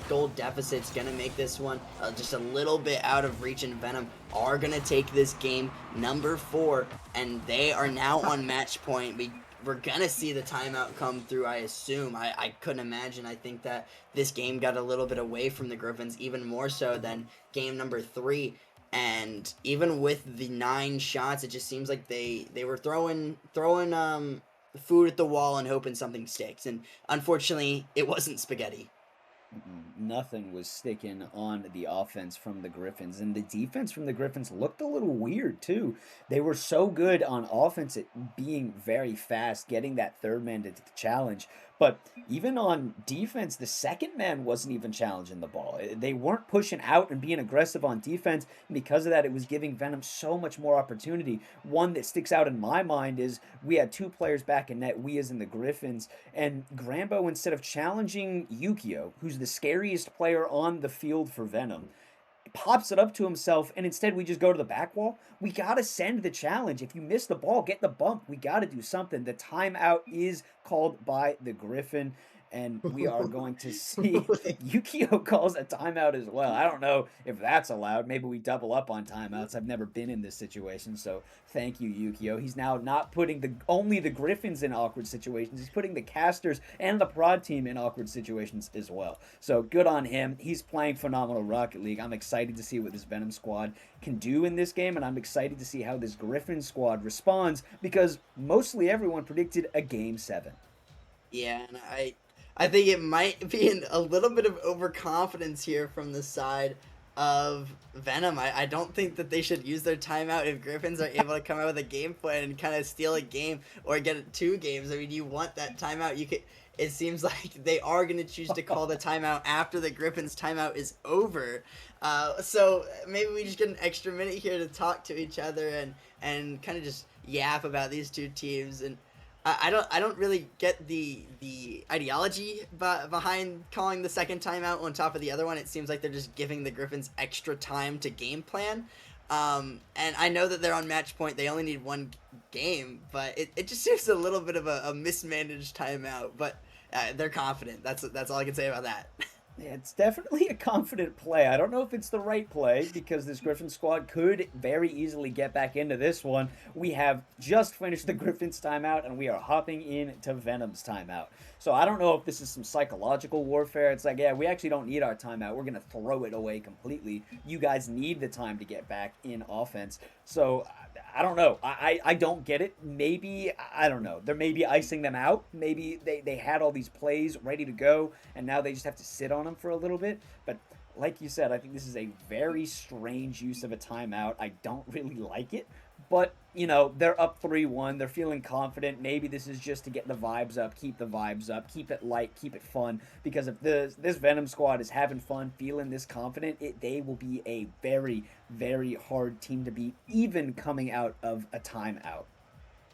Speaker 2: goal deficit's gonna make this one just a little bit out of reach, and Venom are gonna take this game number 4, and they are now on match point. We're gonna see the timeout come through, I assume. I couldn't imagine. I think that this game got a little bit away from the Gryphons, even more so than game number 3. And even with the 9 shots, it just seems like they were throwing food at the wall and hoping something sticks. And unfortunately, it wasn't spaghetti.
Speaker 1: Nothing was sticking on the offense from the Gryphons, and the defense from the Gryphons looked a little weird too. They were so good on offense at being very fast, getting that third man to the challenge, But even on defense, the second man wasn't even challenging the ball. They weren't pushing out and being aggressive on defense. And because of that, it was giving Venom so much more opportunity. One that sticks out in my mind is we had two players back in net, we as in the Gryphons, and Grambo, instead of challenging Yukio, who's the scariest player on the field for Venom, pops it up to himself, and instead we just go to the back wall. We gotta send the challenge. If you miss the ball, get the bump. We gotta do something. The timeout is called by the Gryphon, and we are going to see Yukio calls a timeout as well. I don't know if that's allowed. Maybe we double up on timeouts. I've never been in this situation, so thank you, Yukio. He's now not putting only the Gryphons in awkward situations. He's putting the casters and the prod team in awkward situations as well. So good on him. He's playing phenomenal Rocket League. I'm excited to see what this Venom squad can do in this game, and I'm excited to see how this Gryphon squad responds, because mostly everyone predicted a Game 7.
Speaker 2: Yeah, and I think it might be a little bit of overconfidence here from the side of Venom. I don't think that they should use their timeout if Gryphons are able to come out with a game plan and kind of steal a game or get 2 games. I mean, you want that timeout. It seems like they are going to choose to call the timeout after the Gryphons timeout is over. So maybe we just get an extra minute here to talk to each other and kind of just yap about these two teams. And I don't really get the ideology behind calling the second timeout on top of the other one. It seems like they're just giving the Gryphons extra time to game plan. And I know that they're on match point. They only need 1 game, but it just seems a little bit of a mismanaged timeout. But they're confident. That's all I can say about that.
Speaker 1: Yeah, it's definitely a confident play. I don't know if it's the right play, because this Gryphon squad could very easily get back into this one. We have just finished the Gryphons timeout, and we are hopping into Venom's timeout. So I don't know if this is some psychological warfare. It's like, yeah, we actually don't need our timeout. We're going to throw it away completely. You guys need the time to get back in offense. So I don't know. I don't get it. Maybe, I don't know. They're maybe icing them out. Maybe they had all these plays ready to go, and now they just have to sit on them for a little bit. But like you said, I think this is a very strange use of a timeout. I don't really like it. But, you know, they're up 3-1. They're feeling confident. Maybe this is just to get the vibes up, keep the vibes up, keep it light, keep it fun. Because if this Venom squad is having fun, feeling this confident, they will be a very, very hard team to beat, even coming out of a timeout.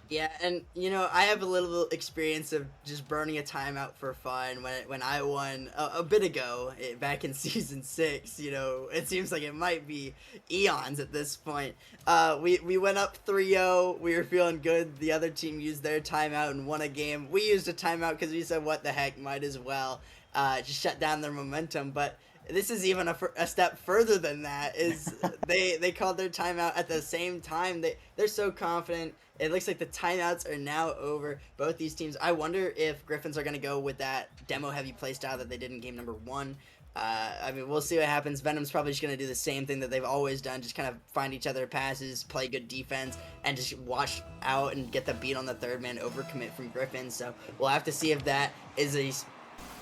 Speaker 2: Yeah, and you know, I have a little experience of just burning a timeout for fun when I won a bit ago, back in season 6. You know, it seems like it might be eons at this point. We went up 3-0. We were feeling good. The other team used their timeout and won a game. We used a timeout because we said, what the heck, might as well just shut down their momentum. But this is even a step further than that. Is they called their timeout at the same time. They're so confident. It looks like the timeouts are now over. Both these teams. I wonder if Gryphons are going to go with that demo-heavy playstyle that they did in game number 1. I mean, we'll see what happens. Venom's probably just going to do the same thing that they've always done. Just kind of find each other passes, play good defense, and just watch out and get the beat on the third man overcommit from Gryphons. So we'll have to see if that is a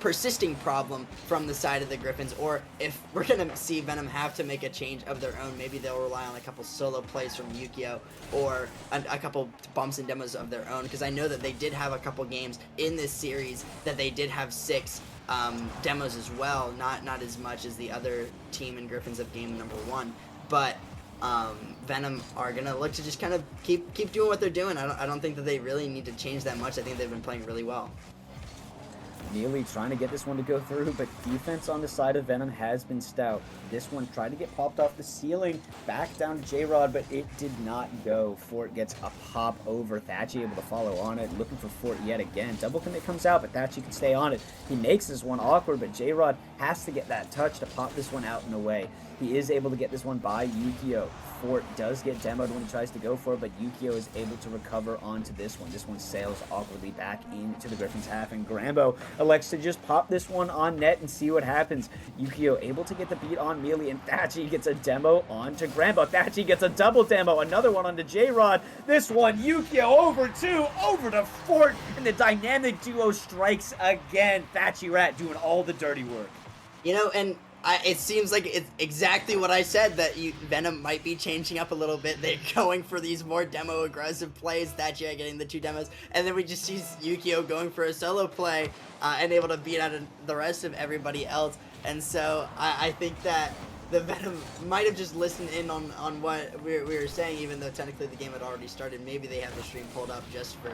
Speaker 2: persisting problem from the side of the Gryphons, or if we're gonna see Venom have to make a change of their own. Maybe they'll rely on a couple solo plays from Yukio, or a couple bumps and demos of their own, because I know that they did have a couple games in this series that they did have 6 demos as well, not as much as the other team in Gryphons of game number 1, but Venom are gonna look to just kind of keep doing what they're doing. I don't think that they really need to change that much. I think they've been playing really well.
Speaker 1: Mealey trying to get this one to go through, but defense on the side of Venom has been stout. This one tried to get popped off the ceiling, back down to Jrod, but it did not go. Forht gets a pop over. Thatchy able to follow on it, looking for Forht yet again. Double commit comes out, but Thatchy can stay on it. He makes this one awkward, but Jrod has to get that touch to pop this one out and away. He is able to get this one by Yukio. Forht does get demoed when he tries to go for it, but Yukio is able to recover onto this one. This one sails awkwardly back into the Gryphons' half, and Grambo elects to just pop this one on net and see what happens. Yukio able to get the beat on Mealey, and Thatchy gets a demo onto Grambo. Thatchy gets a double demo, another one onto Jrod. This one, Yukio over to Forht, and the dynamic duo strikes again. Thatchyrat doing all the dirty work.
Speaker 2: You know, and It seems like it's exactly what I said, that Venom might be changing up a little bit. They're going for these more demo aggressive plays. Thatchyrat getting the 2 demos, and then we just see Yukio going for a solo play and able to beat out the rest of everybody else. And so I think that the Venom might have just listened in on what we were saying, even though technically the game had already started. Maybe they have the stream pulled up just for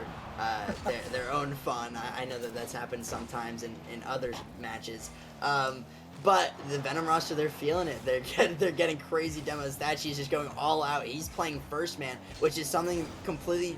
Speaker 2: their own fun. I know that that's happened sometimes in other matches. But the Venom roster, they're feeling it. They're getting crazy demos. Thatchy's just going all out. He's playing first man, which is something completely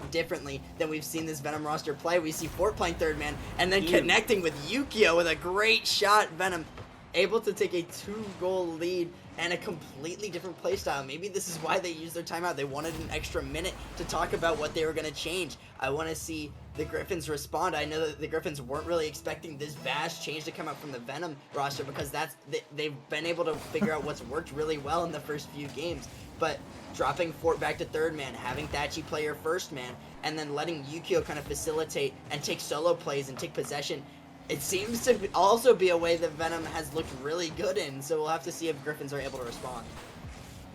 Speaker 2: differently than we've seen this Venom roster play. We see Forht playing third man, and then connecting with Yukio with a great shot. Venom able to take a 2-goal lead and a completely different playstyle. Maybe this is why they used their timeout. They wanted an extra minute to talk about what they were going to change. I want to see the Gryphons respond. I know that the Gryphons weren't really expecting this vast change to come out from the Venom roster, because they've been able to figure out what's worked really well in the first few games. But dropping Forht back to third man, having Thatchy play your first man, and then letting Yukio kind of facilitate and take solo plays and take possession, it seems to also be a way that Venom has looked really good in, so we'll have to see if Gryphons are able to respond.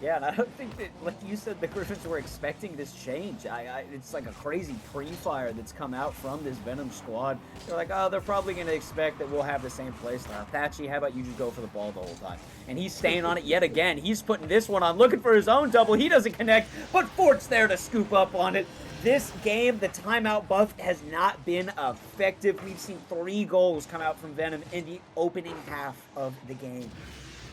Speaker 1: Yeah, and I don't think that, like you said, the Gryphons were expecting this change. It's like a crazy pre-fire that's come out from this Venom squad. They're like, oh, they're probably going to expect that we'll have the same playstyle. Thatchy, how about you just go for the ball the whole time? And he's staying on it yet again. He's putting this one on, looking for his own double. He doesn't connect, but Fort's there to scoop up on it. This game, the timeout buff has not been effective. We've seen 3 goals come out from Venom in the opening half of the game.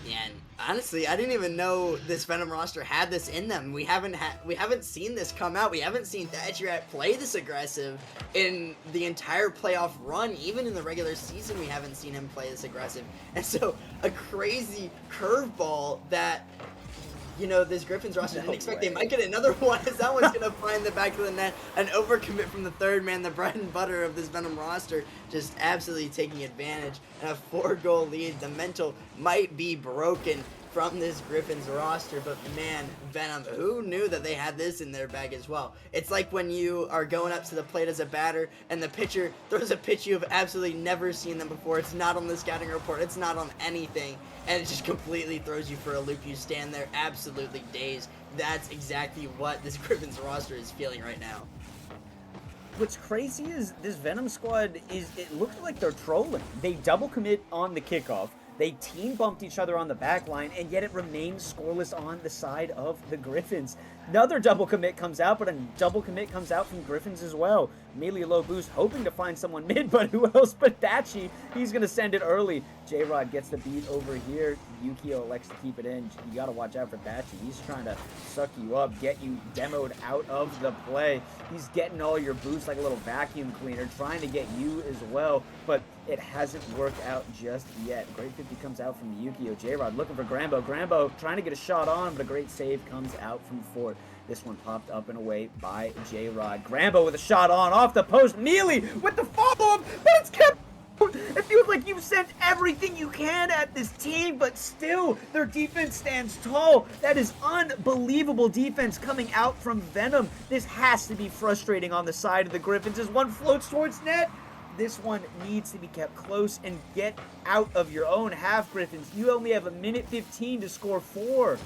Speaker 2: Yeah, and honestly, I didn't even know this Venom roster had this in them. We haven't seen this come out. We haven't seen Thatchyrat play this aggressive in the entire playoff run. Even in the regular season, we haven't seen him play this aggressive. And so, a crazy curveball that, you know, this Gryphons roster didn't expect. They might get another one, as that one's going to find the back of the net. An overcommit from the third man, the bread and butter of this Venom roster, just absolutely taking advantage. And a 4-goal lead. The mental might be broken from this Gryphons roster, but man, Venom, who knew that they had this in their bag as well? It's like when you are going up to the plate as a batter and the pitcher throws a pitch you have absolutely never seen them before. It's not on the scouting report, it's not on anything, and it just completely throws you for a loop. You stand there absolutely dazed. That's exactly what this Gryphons roster is feeling right now.
Speaker 1: What's crazy is this Venom squad it looks like they're trolling. They double commit on the kickoff. They team bumped each other on the back line, and yet it remains scoreless on the side of the Gryphons. Another double commit comes out, but a double commit comes out from Gryphons as well. Mealey low boost, hoping to find someone mid, but who else but Thatchy? He's going to send it early. Jrod gets the beat over here. Yukio elects to keep it in. You got to watch out for Thatchy. He's trying to suck you up, get you demoed out of the play. He's getting all your boosts like a little vacuum cleaner, trying to get you as well, but it hasn't worked out just yet. Great 50 comes out from Yukio. Jrod looking for Grambo. Grambo trying to get a shot on, but a great save comes out from Forht. This one popped up and away by Jrod. Grambo with a shot on, off the post. Mealey with the follow-up, but it's kept. It feels like you've sent everything you can at this team, but still, their defense stands tall. That is unbelievable defense coming out from Venom. This has to be frustrating on the side of the Gryphons as one floats towards net. This one needs to be kept close and get out of your own half, Gryphons. You only have 1:15 to score 4.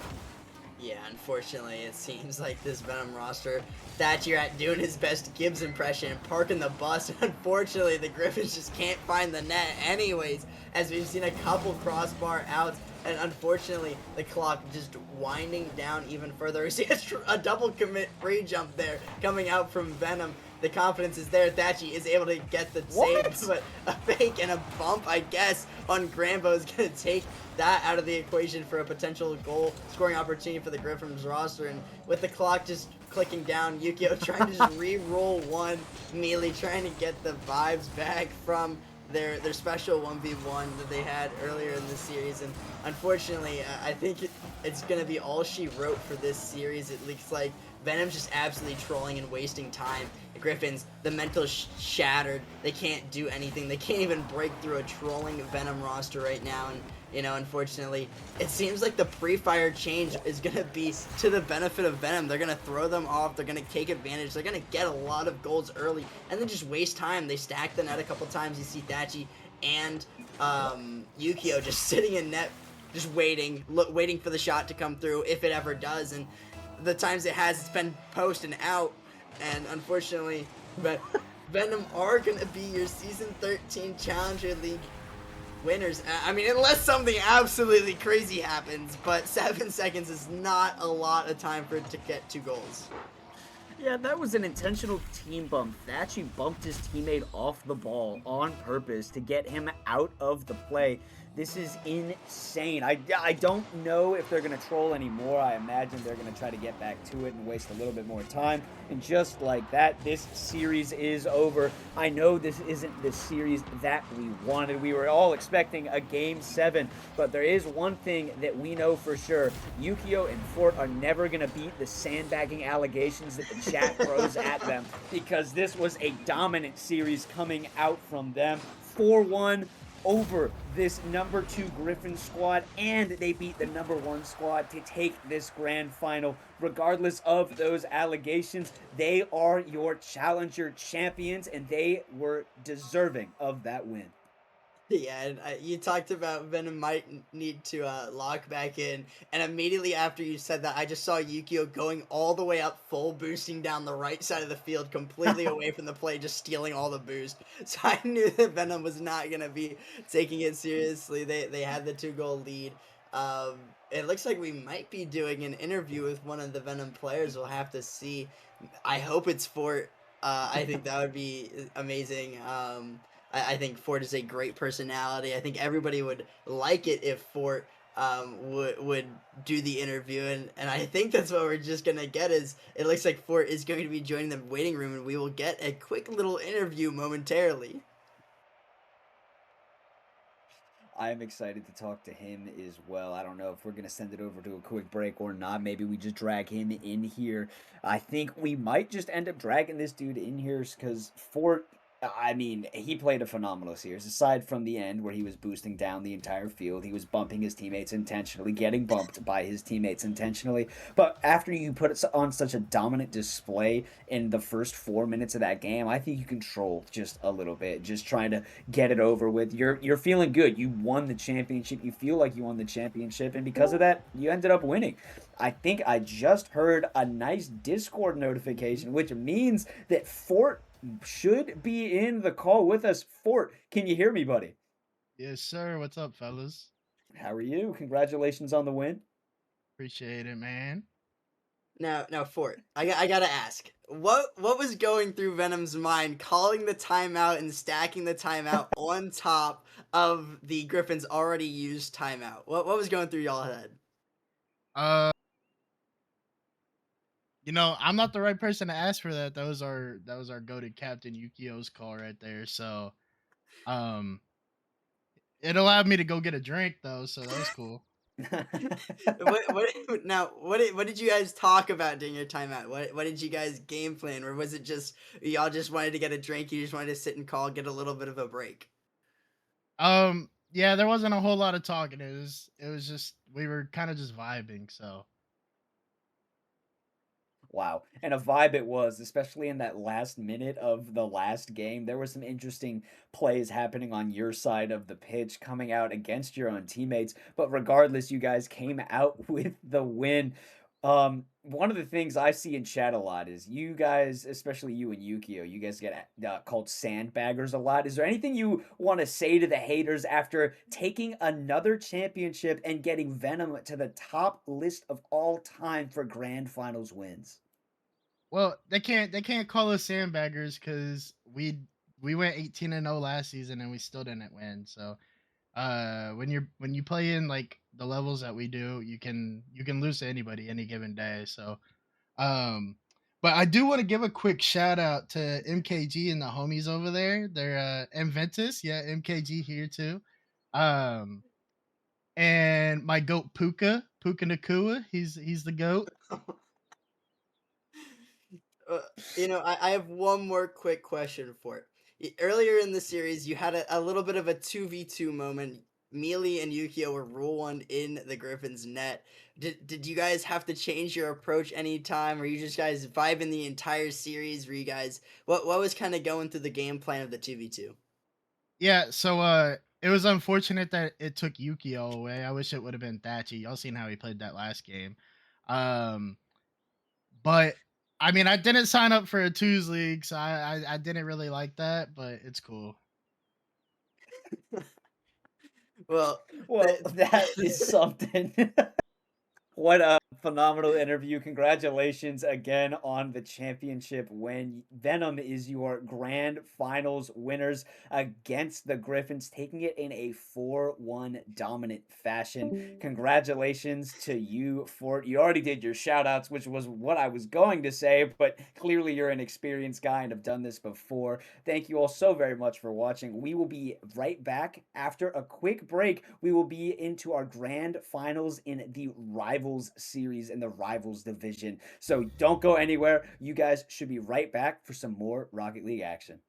Speaker 2: Yeah, unfortunately, it seems like this Venom roster, Thatchyrat doing his best Gibbs impression, parking the bus. Unfortunately, the Gryphons just can't find the net anyways, as we've seen a couple crossbar outs, and unfortunately, the clock just winding down even further. We see a double commit free jump there coming out from Venom. The confidence is there. Thatchy is able to get the save, but a fake and a bump, I guess, on Grambo is going to take that out of the equation for a potential goal scoring opportunity for the Gryphons roster. And with the clock just clicking down, Yukio trying to just re-roll one. Mealey trying to get the vibes back from their special 1v1 that they had earlier in the series. And unfortunately, I think it's going to be all she wrote for this series. It looks like Venom's just absolutely trolling and wasting time. The Gryphons, the mental shattered. They can't do anything. They can't even break through a trolling Venom roster right now. And, you know, unfortunately, it seems like the pre-fire change is going to be to the benefit of Venom. They're going to throw them off. They're going to take advantage. They're going to get a lot of goals early and then just waste time. They stack the net a couple times. You see Thatchy and Yukio just sitting in net, just waiting for the shot to come through if it ever does. And the times it has, it's been post and out. And unfortunately, but Venom are gonna be your season 13 Challenger League winners. I mean, unless something absolutely crazy happens, but 7 seconds is not a lot of time for it to get 2 goals.
Speaker 1: Yeah, that was an intentional team bump. Thatchy bumped his teammate off the ball on purpose to get him out of the play. This is insane. I don't know if they're going to troll anymore. I imagine they're going to try to get back to it and waste a little bit more time. And just like that, this series is over. I know this isn't the series that we wanted. We were all expecting a Game 7, but there is one thing that we know for sure. Yukio and Forht are never going to beat the sandbagging allegations that the chat throws at them, because this was a dominant series coming out from them. 4-1 over this number 2 Gryphons squad, and they beat the number 1 squad to take this grand final. Regardless of those allegations, they are your challenger champions, and they were deserving of that win.
Speaker 2: Yeah, and you talked about Venom might need to lock back in, and immediately after you said that, I just saw Yukio going all the way up, full boosting down the right side of the field, completely away from the play, just stealing all the boost. So I knew that Venom was not gonna be taking it seriously. They had the 2-goal lead. It looks like we might be doing an interview with one of the Venom players. We'll have to see. I hope it's Forht. I think that would be amazing. I think Forht is a great personality. I think everybody would like it if Forht would do the interview, and I think that's what we're just gonna get. Is it looks like Forht is going to be joining the waiting room, and we will get a quick little interview momentarily.
Speaker 1: I'm excited to talk to him as well. I don't know if we're going to send it over to a quick break or not. Maybe we just drag him in here. I think we might just end up dragging this dude in here because Forht, I mean, he played a phenomenal series. Aside from the end where he was boosting down the entire field, he was bumping his teammates intentionally, getting bumped by his teammates intentionally. But after you put it on such a dominant display in the first 4 minutes of that game, I think you control just a little bit, just trying to get it over with. You're feeling good. You won the championship. You feel like you won the championship, and because of that, you ended up winning. I think I just heard a nice Discord notification, which means that Forht should be in the call with us. Forht, can you hear me, buddy?
Speaker 3: Yes, sir. What's up, fellas?
Speaker 1: How are you? Congratulations on the win.
Speaker 3: Appreciate it, man.
Speaker 2: Now, Forht, I gotta ask, what was going through Venom's mind, calling the timeout and stacking the timeout on top of the Gryphons' already used timeout? What was going through y'all head?
Speaker 3: Uh, I'm not the right person to ask for that. That was our goated captain Yukio's call right there. So, um, it allowed me to go get a drink though, so that was cool.
Speaker 2: What did you guys talk about during your timeout? What did you guys game plan, or was it just y'all just wanted to get a drink? You just wanted to sit and call, get a little bit of a break?
Speaker 3: Yeah, there wasn't a whole lot of talking. It was just we were kind of just vibing. So,
Speaker 1: Wow. And a vibe it was, especially in that last minute of the last game. There were some interesting plays happening on your side of the pitch coming out against your own teammates. But regardless, you guys came out with the win. One of the things I see in chat a lot is you guys, especially you and Yukio, you guys get called sandbaggers a lot. Is there anything you want to say to the haters after taking another championship and getting Venom to the top list of all time for grand finals wins?
Speaker 3: well, they can't call us sandbaggers because we went 18-0 last season and we still didn't win. So, when you play in like the levels that we do, you can lose to anybody any given day. So, um but I do want to give a quick shout out to MKG and the homies over there. They're Inventus, yeah, MKG here too. Um and my goat Puka Nakua, he's the goat.
Speaker 2: Uh, I have one more quick question for it. Earlier in the series, you had a little bit of a 2v2 moment. Mealey and Yukio were rule one in the Gryphons net. Did you guys have to change your approach anytime? Were you just guys vibing the entire series? Were you guys what was kind of going through the game plan of the 2v2?
Speaker 3: Yeah, so it was unfortunate that it took Yukio away. I wish it would have been Thatchy. Y'all seen how he played that last game. Um but I mean I didn't sign up for a twos league, so I didn't really like that, but it's cool.
Speaker 2: Well,
Speaker 1: Well, that is something. What a phenomenal interview. Congratulations again on the championship win. Venom is your grand finals winners against the Gryphons, taking it in a 4-1 dominant fashion. Congratulations to you, Fort. You already did your shout outs, which was what I was going to say, but clearly you're an experienced guy and have done this before. Thank you all so very much for watching. We will be right back after a quick break. We will be into our grand finals in the Rivals series in the Rivals division. So don't go anywhere. You guys should be right back for some more Rocket League action.